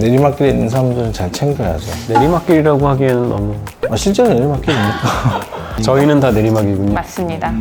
내리막길에 있는 사람들은 잘 챙겨야죠. 내리막길이라고 하기에는 너무 실제로 내리막길입니까? 저희는 다 내리막이군요. 맞습니다.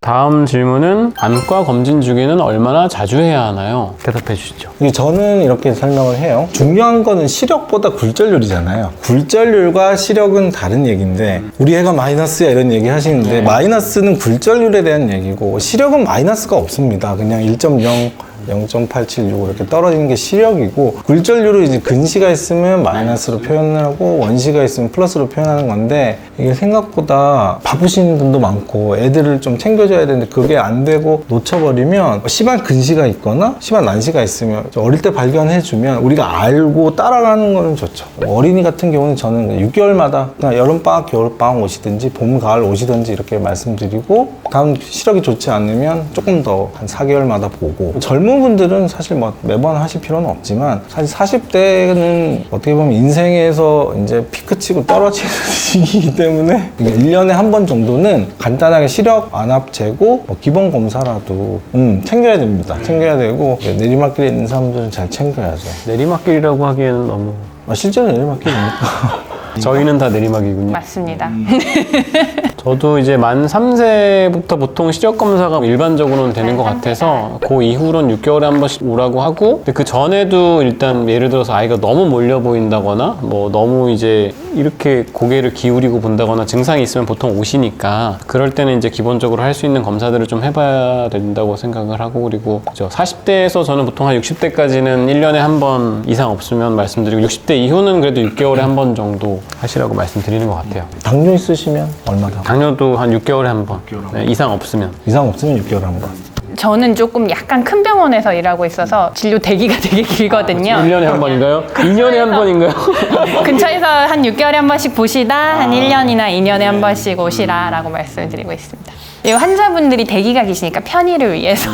다음 질문은 안과 검진 주기는 얼마나 자주 해야 하나요? 대답해 주시죠. 저는 이렇게 설명을 해요. 중요한 거는 시력보다 굴절률이잖아요. 굴절률과 시력은 다른 얘기인데 우리 애가 마이너스야 이런 얘기 하시는데 마이너스는 굴절률에 대한 얘기고 시력은 마이너스가 없습니다. 그냥 1.0 0.876 이렇게 떨어지는 게 시력이고, 굴절률은 이제 근시가 있으면 마이너스로 표현을 하고 원시가 있으면 플러스로 표현하는 건데, 이게 생각보다 바쁘신 분도 많고 애들을 좀 챙겨줘야 되는데 그게 안 되고 놓쳐버리면 심한 근시가 있거나 심한 난시가 있으면 어릴 때 발견해주면 우리가 알고 따라가는 거는 좋죠. 어린이 같은 경우는 저는 6개월마다 그냥 여름방학, 겨울방학 오시든지 봄, 가을 오시든지 이렇게 말씀드리고, 다음 시력이 좋지 않으면 조금 더 한 4개월마다 보고, 젊은 분들은 사실 뭐 매번 하실 필요는 없지만 사실 40대는 어떻게 보면 인생에서 이제 피크치고 떨어지는 시기이기 때문에 1년에 한 번 정도는 간단하게 시력 안압 재고 뭐 기본 검사라도 챙겨야 됩니다. 챙겨야 되고, 내리막길에 있는 사람들은 잘 챙겨야죠. 내리막길이라고 하기에는 너무 실제로 내리막길입니까? 저희는 다 내리막이군요. 맞습니다. 저도 이제 만 3세부터 보통 시력 검사가 일반적으로는 되는 것 같아서 그 이후로는 6개월에 한 번씩 오라고 하고, 근데 그 전에도 일단 예를 들어서 아이가 너무 몰려 보인다거나 뭐 너무 이제 이렇게 고개를 기울이고 본다거나 증상이 있으면 보통 오시니까, 그럴 때는 이제 기본적으로 할 수 있는 검사들을 좀 해봐야 된다고 생각을 하고, 그리고 40대에서 저는 보통 한 60대까지는 1년에 한 번 이상 없으면 말씀드리고, 60대 이후는 그래도 6개월에 한 번 정도 하시라고 말씀드리는 것 같아요. 당뇨 있으시면 얼마나? 당뇨도 한 6개월에 한 번. 네, 이상 없으면. 이상 없으면 6개월에 한 번. 저는 조금 약간 큰 병원에서 일하고 있어서 진료 대기가 되게 길거든요. 1년에 한 번인가요? 2년에 한 번인가요? 근처에서 한 6개월에 한 번씩 보시다 한 1년이나 2년에 한 번씩 오시라라고 말씀드리고 있습니다. 그리고 환자분들이 대기가 기시니까 편의를 위해서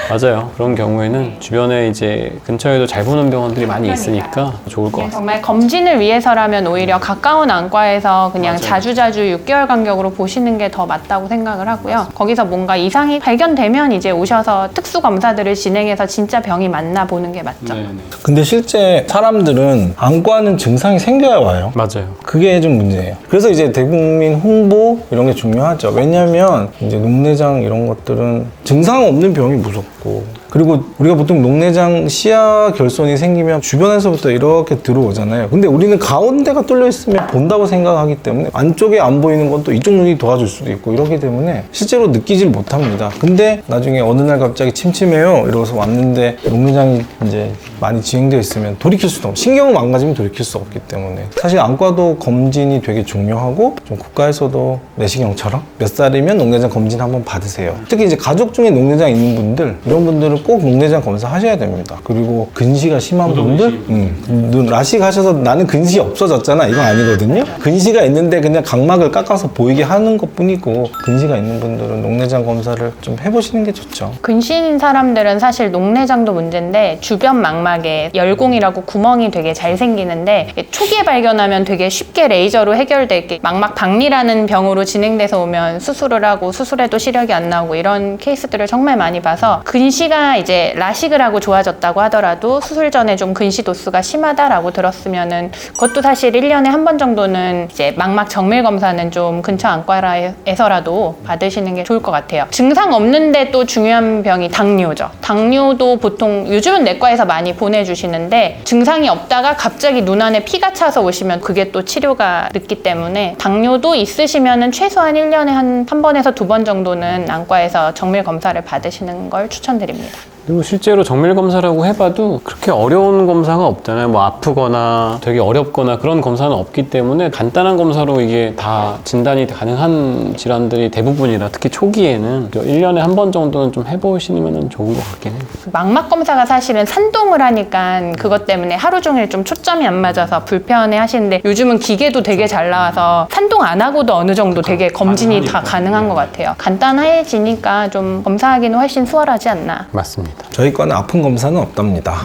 맞아요. 그런 경우에는 주변에 이제 근처에도 잘 보는 병원들이 많이 있으니까 좋을 것 같습니다. 정말 검진을 위해서라면 오히려 가까운 안과에서 그냥 자주자주 6개월 간격으로 보시는 게 더 맞다고 생각을 하고요. 거기서 뭔가 이상이 발견되면 이제 오셔서 특수 검사들을 진행해서 진짜 병이 맞나 보는 게 맞죠. 네네. 근데 실제 사람들은 안과는 증상이 생겨야 와요. 맞아요. 그게 좀 문제예요. 그래서 이제 대국민 홍보 이런 게 중요하죠. 왜냐면 이제 녹내장 이런 것들은 증상 없는 병이 무섭고, 그리고 우리가 보통 녹내장 시야 결손이 생기면 주변에서부터 이렇게 들어오잖아요. 근데 우리는 가운데가 뚫려 있으면 본다고 생각하기 때문에 안쪽에 안 보이는 건 또 이쪽 눈이 도와줄 수도 있고, 이렇기 때문에 실제로 느끼질 못합니다. 근데 나중에 어느 날 갑자기 침침해요 이러고서 왔는데 녹내장이 이제 많이 진행되어 있으면 돌이킬 수도 없고, 신경을 망가지면 돌이킬 수 없기 때문에 사실 안과도 검진이 되게 중요하고, 좀 국가에서도 내시경처럼 몇 살이면 녹내장 검진 한번 받으세요. 특히 이제 가족 중에 녹내장 있는 분들, 이런 분들은 꼭 녹내장 검사 하셔야 됩니다. 그리고 근시가 심한 분들, 라식 하셔서 나는 근시 없어졌잖아, 이건 아니거든요. 근시가 있는데 그냥 각막을 깎아서 보이게 하는 것 뿐이고, 근시가 있는 분들은 녹내장 검사를 좀 해보시는 게 좋죠. 근시인 사람들은 사실 녹내장도 문제인데 주변 망막에 열공이라고 구멍이 되게 잘 생기는데, 초기에 발견하면 되게 쉽게 레이저로 해결되게 망막 박리라는 병으로 진행돼서 오면 수술을 하고 수술해도 시력이 안 나오고 이런 케이스들을 정말 많이 봐서, 근시가 이제 라식을 하고 좋아졌다고 하더라도 수술 전에 좀 근시 도수가 심하다라고 들었으면은 그것도 사실 1년에 한 번 정도는 이제 망막 정밀 검사는 좀 근처 안과에서라도 받으시는 게 좋을 것 같아요. 증상 없는데 또 중요한 병이 당뇨죠. 당뇨도 보통 요즘은 내과에서 많이 보내주시는데, 증상이 없다가 갑자기 눈 안에 피가 차서 오시면 그게 또 치료가 늦기 때문에, 당뇨도 있으시면은 최소한 1년에 한 번에서 2번 정도는 안과에서 정밀 검사를 받으시는 걸 추천드립니다. 그리고 실제로 정밀 검사라고 해봐도 그렇게 어려운 검사가 없잖아요. 뭐 아프거나 되게 어렵거나 그런 검사는 없기 때문에 간단한 검사로 이게 다 진단이 가능한 질환들이 대부분이라, 특히 초기에는 1년에 한 번 정도는 좀 해보시면 좋은 것 같긴 해요. 망막 검사가 사실은 산동을 하니까 그것 때문에 하루 종일 좀 초점이 안 맞아서 불편해 하시는데, 요즘은 기계도 되게 잘 나와서 산동 안 하고도 어느 정도 되게 검진이 다 가능한 것 같아요. 간단해지니까 좀 검사하기는 훨씬 수월하지 않나. 맞습니다. 있습니다. 저희 과는 아픈 검사는 없답니다.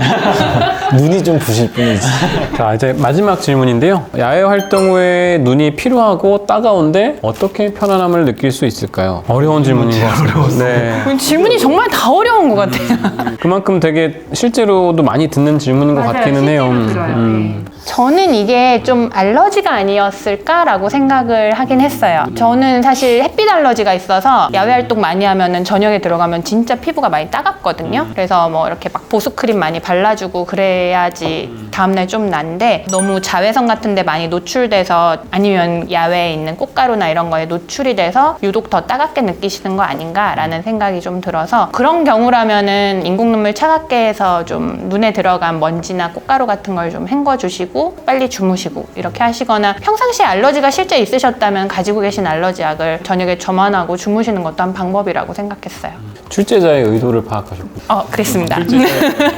눈이 좀 부실 뿐이지. 자, 이제 마지막 질문인데요. 야외 활동 후에 눈이 피로하고 따가운데 어떻게 편안함을 느낄 수 있을까요? 어려운 질문인 것 같습니다. 네. 질문이 정말 다 어려운 것 같아요. 그만큼 되게 실제로도 많이 듣는 질문인 것 같기는 해요. 저는 이게 좀 알러지가 아니었을까라고 생각을 하긴 했어요. 저는 사실 햇빛 알러지가 있어서 야외 활동 많이 하면은 저녁에 들어가면 진짜 피부가 많이 따갑거든요. 그래서 뭐 이렇게 막 보습크림 많이 발라주고 그래야지 다음날 좀 난데 너무 자외선 같은 데 많이 노출돼서 아니면 야외에 있는 꽃가루나 이런 거에 노출이 돼서 유독 더 따갑게 느끼시는 거 아닌가라는 생각이 좀 들어서 그런 경우라면은 인공눈물 차갑게 해서 좀 눈에 들어간 먼지나 꽃가루 같은 걸 좀 헹궈주시고 빨리 주무시고 이렇게 하시거나 평상시에 알러지가 실제 있으셨다면 가지고 계신 알러지약을 저녁에 점안하고 주무시는 것도 한 방법이라고 생각했어요. 출제자의 의도를 파악하셨군요. 그랬습니다.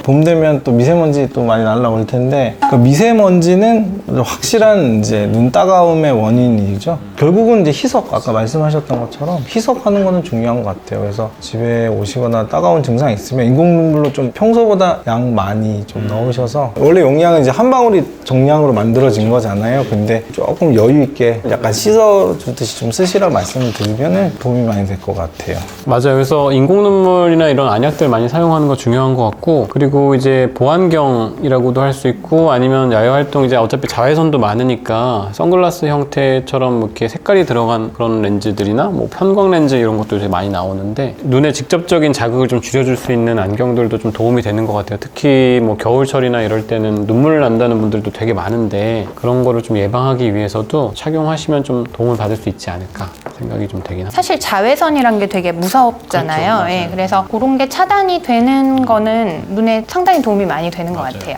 봄 되면 또 미세먼지 또 많이 날라올 텐데 그 미세먼지는 확실한 이제 눈 따가움의 원인이죠. 결국은 이제 희석, 아까 말씀하셨던 것처럼 희석하는 거는 중요한 것 같아요. 그래서 집에 오시거나 따가운 증상이 있으면 인공눈물로 좀 평소보다 양 많이 좀 넣으셔서 원래 용량은 이제 한 방울이 정량으로 만들어진 거잖아요. 근데 조금 여유 있게 약간 씻어주듯이 좀 쓰시라고 말씀을 드리면 도움이 많이 될 것 같아요. 맞아요. 그래서 인공눈물이나 이런 안약들 많이 사용하는 거 중요한 것 같고, 그리고 이제 보안경이라고도 할 수 있고, 아니면 야외 활동 이제 어차피 자외선도 많으니까 선글라스 형태처럼 이렇게 색깔이 들어간 그런 렌즈들이나 뭐 편광 렌즈 이런 것도 이제 많이 나오는데 눈에 직접적인 자극을 좀 줄여줄 수 있는 안경들도 좀 도움이 되는 것 같아요. 특히 뭐 겨울철이나 이럴 때는 눈물 난다는 분들도 되게 많은데 그런 거를 좀 예방하기 위해서도 착용하시면 좀 도움을 받을 수 있지 않을까 생각이 좀 되긴 합니다. 사실 자외선이란 게 되게 무섭잖아요. 그렇죠, 예, 그래서 그런 게 차단이 되는 거는 눈에 상당히 도움이 많이 되는 것 같아요.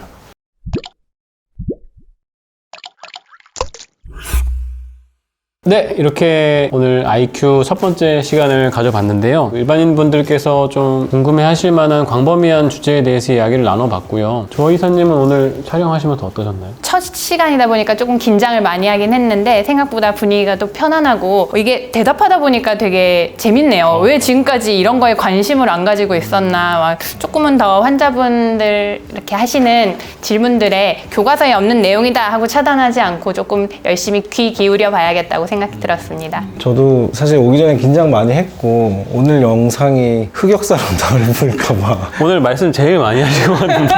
네, 이렇게 오늘 IQ 첫 번째 시간을 가져봤는데요. 일반인 분들께서 좀 궁금해 하실 만한 광범위한 주제에 대해서 이야기를 나눠봤고요. 조 이사님은 오늘 촬영하시면서 어떠셨나요? 첫 시간이다 보니까 조금 긴장을 많이 하긴 했는데 생각보다 분위기가 또 편안하고 이게 대답하다 보니까 되게 재밌네요. 왜 지금까지 이런 거에 관심을 안 가지고 있었나. 막 조금은 더 환자분들 이렇게 하시는 질문들에 교과서에 없는 내용이다 하고 차단하지 않고 조금 열심히 귀 기울여 봐야겠다고 생각이 들었습니다. 저도 사실 오기 전에 긴장 많이 했고 오늘 영상이 흑역사로 넓을까봐 오늘 말씀 제일 많이 하신 것 같은데.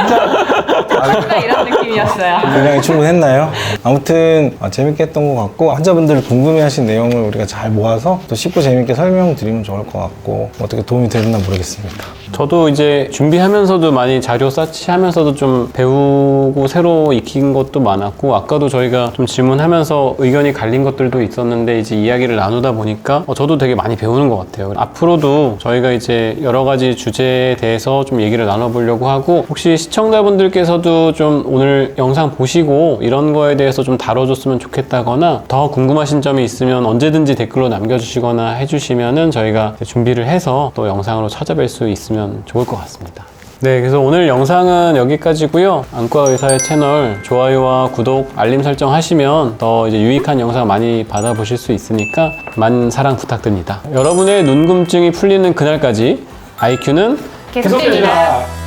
뭔가 이런 느낌이었어요. 분량이 충분했나요? 아무튼 재밌게 했던 것 같고 환자분들이 궁금해하신 내용을 우리가 잘 모아서 또 쉽고 재밌게 설명드리면 좋을 것 같고 어떻게 도움이 되나 모르겠습니다. 저도 이제 준비하면서도 많이 자료 서치하면서도 좀 배우고 새로 익힌 것도 많았고, 아까도 저희가 좀 질문하면서 의견이 갈린 것들도 있었는데 이제 이야기를 나누다 보니까 저도 되게 많이 배우는 것 같아요. 앞으로도 저희가 이제 여러 가지 주제에 대해서 좀 얘기를 나눠보려고 하고, 혹시 시청자분들께서도 좀 오늘 영상 보시고 이런 거에 대해서 좀 다뤄줬으면 좋겠다거나 더 궁금하신 점이 있으면 언제든지 댓글로 남겨주시거나 해주시면은 저희가 준비를 해서 또 영상으로 찾아뵐 수 있으면 좋을 것 같습니다. 네, 그래서 오늘 영상은 여기까지고요. 안과의사의 채널 좋아요와 구독, 알림 설정 하시면 더 이제 유익한 영상 많이 받아보실 수 있으니까 많은 사랑 부탁드립니다. 여러분의 눈금증이 풀리는 그날까지 IQ는 계속됩니다.